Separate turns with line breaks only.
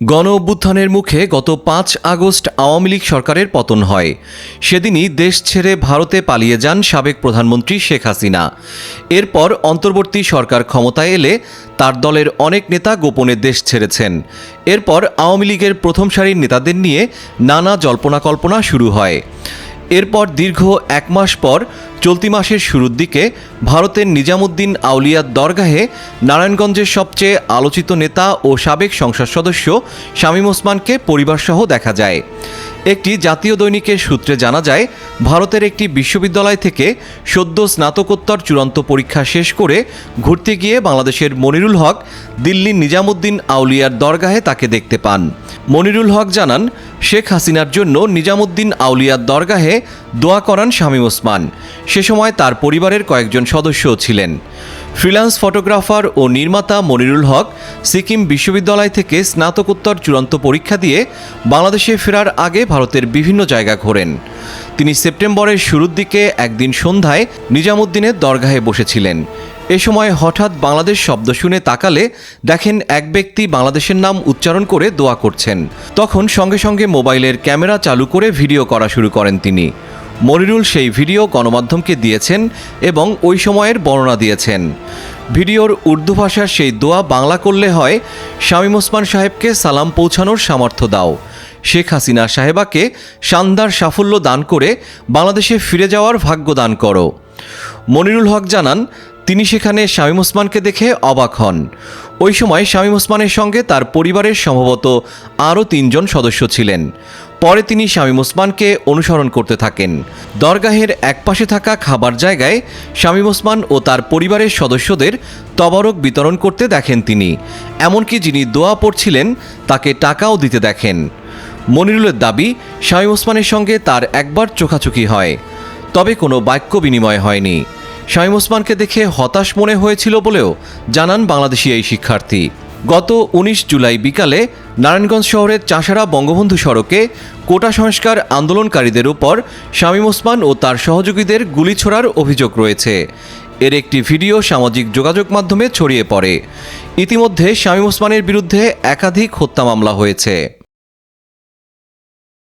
গণ অভ্যুত্থানের মুখে গত ৫ আগস্ট আওয়ামী লীগ সরকারের পতন হয়। সেদিনই দেশ ছেড়ে ভারতে পালিয়ে যান সাবেক প্রধানমন্ত্রী শেখ হাসিনা। এরপর অন্তর্বর্তী সরকার ক্ষমতায় এলে তার দলের অনেক নেতা গোপনে দেশ ছেড়েছেন। এরপর আওয়ামী লীগের প্রথম সারির নেতাদের নিয়ে নানা জল্পনা কল্পনা শুরু হয়। এরপর দীর্ঘ এক মাস পর চলতি মাসের শুরুর দিকে ভারতের নিজামুদ্দিন আউলিয়ার দরগাহে নারায়ণগঞ্জের সবচেয়ে আলোচিত নেতা ও সাবেক সংসদ সদস্য শামীম ওসমানকে পরিবারসহ দেখা যায়। একটি জাতীয় দৈনিকের সূত্রে জানা যায়, ভারতের একটি বিশ্ববিদ্যালয় থেকে সদ্য স্নাতকোত্তর চূড়ান্ত পরীক্ষা শেষ করে ঘুরতে গিয়ে বাংলাদেশের মনিরুল হক দিল্লির নিজামুদ্দিন আউলিয়ার দরগাহে তাকে দেখতে পান। মনিরুল হক জানান, শেখ হাসিনার জন্য নিজামুদ্দিন আউলিয়ার দরগাহে দোয়া করান শামীম ওসমান। সে সময় তার পরিবারের কয়েকজন সদস্যও ছিলেন। ফ্রিল্যান্স ফটোগ্রাফার ও নির্মাতা মনিরুল হক সিকিম বিশ্ববিদ্যালয় থেকে স্নাতকোত্তর চূড়ান্ত পরীক্ষা দিয়ে বাংলাদেশে ফেরার আগে ভারতের বিভিন্ন জায়গা ঘোরেন। তিনি সেপ্টেম্বরের শুরুর দিকে একদিন সন্ধ্যায় নিজামুদ্দিনের দরগাহে বসেছিলেন। এ সময় হঠাৎ বাংলাদেশ শব্দ শুনে তাকালে দেখেন এক ব্যক্তি বাংলাদেশের নাম উচ্চারণ করে দোয়া করছেন। তখন সঙ্গে সঙ্গে মোবাইলের ক্যামেরা চালু করে ভিডিও করা শুরু করেন তিনি। মনিরুল সেই ভিডিও গণমাধ্যমকে দিয়েছেন এবং ওই সময়ের বর্ণনা দিয়েছেন। ভিডিওর উর্দু ভাষার সেই দোয়া বাংলা করলে হয়, শামীম ওসমান সাহেবকে সালাম পৌঁছানোর সামর্থ্য দাও, শেখ হাসিনা সাহেবাকে শানদার সাফল্য দান করে বাংলাদেশে ফিরে যাওয়ার ভাগ্য দান করো। মনিরুল হক জানান, তিনি সেখানে শামীম ওসমানকে দেখে অবাক হন। ওই সময় শামীম ওসমানের সঙ্গে তার পরিবারের সম্ভবত আরও ৩ জন সদস্য ছিলেন। পরে তিনি শামীম ওসমানকে অনুসরণ করতে থাকেন। দরগাহের একপাশে থাকা খাবার জায়গায় শামীম ওসমান ও তার পরিবারের সদস্যদের তবারক বিতরণ করতে দেখেন তিনি। এমনকি যিনি দোয়া পড়ছিলেন তাকে টাকাও দিতে দেখেন। মনিরুলের দাবি, শামীম ওসমানের সঙ্গে তার একবার চোখাচোখি হয়, তবে কোনো বাক্য বিনিময় হয়নি। শামীম ওসমানকে দেখে হতাশ মনে হয়েছিল বলেও জানান বাংলাদেশি এই শিক্ষার্থী। গত ১৯ জুলাই বিকালে নারায়ণগঞ্জ শহরের চাষারা বঙ্গবন্ধু সড়কে কোটা সংস্কার আন্দোলনকারীদের উপর শামীম ওসমান ও তার সহযোগীদের গুলি ছোড়ার অভিযোগ রয়েছে। এর একটি ভিডিও সামাজিক যোগাযোগ মাধ্যমে ছড়িয়ে পড়ে। ইতিমধ্যে শামীম ওসমানের বিরুদ্ধে একাধিক হত্যা মামলা হয়েছে।